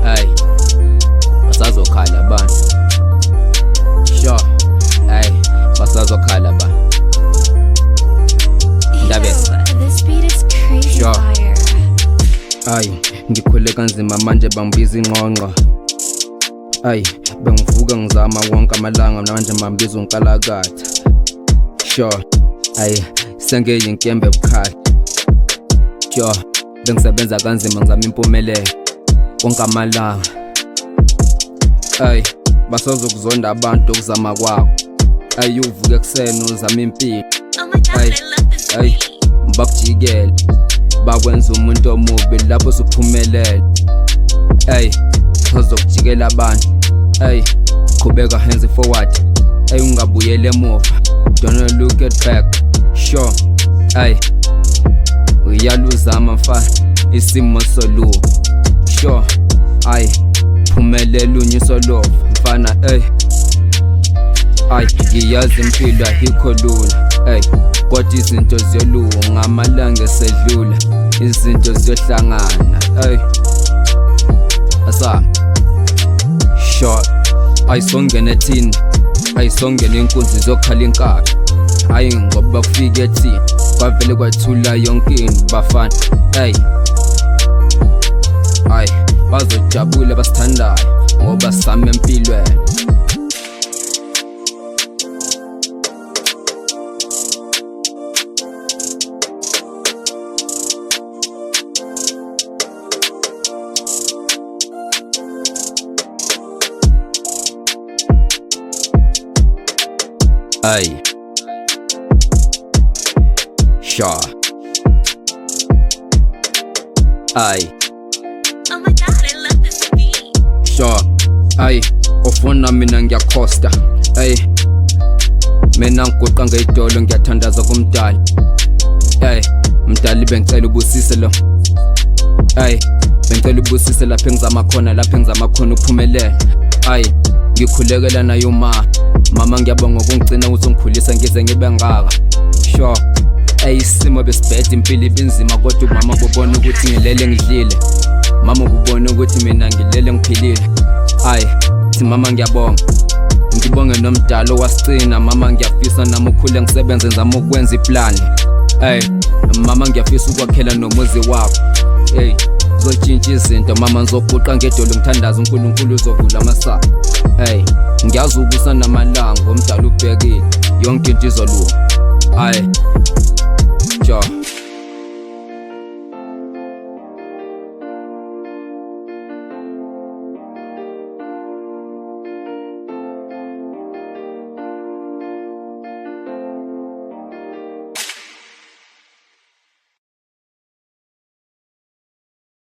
Ay, basazokhala abantu. Sure. Ay, basazokhala abantu. Ndabeza. This beat is crazy Sure. fire. Ay, ngikhule kanzima manje bambiza ingqongqo. Ay, bengivuka ngizama wonke amalanga manje bambiza unkalakatha. Sure. Ay, sengiyinkembe ebukhali. Sure. Bengisebenza kanzima ngizama impumelelo wonke amalanga. Ay, basazokuzonda abantu okuzama kwakho. Ay, uvuke ekseni uzama impilo. Oh my god, Ay, I love this ay, beat. bakujikela bakwenza umuntu omubi lapho usuphumelele. Ay, bazokujikela abantu. Ay, qhubeka hands forward. Ay, ungabuyele emuva. Don't look at back. Sure. Ay, uyaluzama mfana isimo solu. Sure. Ay, phumelela unyisolofa mfana. Ay, ay, ngiyazi impilo ayikho lula. Ay, kodwa izinto ziyolunga ngamalanga esedlula, izinto ziyohlangana. Ay, asa short. Ayisongene ethini, ayisongene inkunzi zokhala inkakha. Hayi ngoba kufika ethini kwavele kwathula yonke into bafana. Ay, ay, bazojabula basithandayo ngoba same empilweni. Ay, sure. Ay, Oh my god, I love this beat. sure. Ay, ofuna mina ngiyakhosta. Ay, mina ngiguqa ngedolo ngiyathandaza kumdali. Ay, mdali bengicela ubusise lo. Ay, bengicela ubusise lapha engizama khona, lapha engizama khona uphumelele. Ay, ngikhulekela nayo mama ngiyabonga ukungigcina ukuthi ngikhulisa ngize ngibe ngaka. Sure. Ay, isimo besibhedde impilo ibinzima kodwa mama ubona ukuthi ngilele ngidlile. Mama ubona ukuthi mina ngilele ngiphilile. Ay, thi mama ngiyabonga. Ngibonge nomdalo wasicina mama ngiyafisa nami ukhule ngisebenze ngizama ukwenza iplan. Ay, mama ngiyafisa ukwakhela nomuzi wakho. Hey, zotshintsha izinto mama ngizoguqa ngedolo ngithandaza uNkulunkulu uzovula amasango. Hey, ngiyazi ubusa namalanga umdala ubhekile yonke into izolunga. Ay, sure.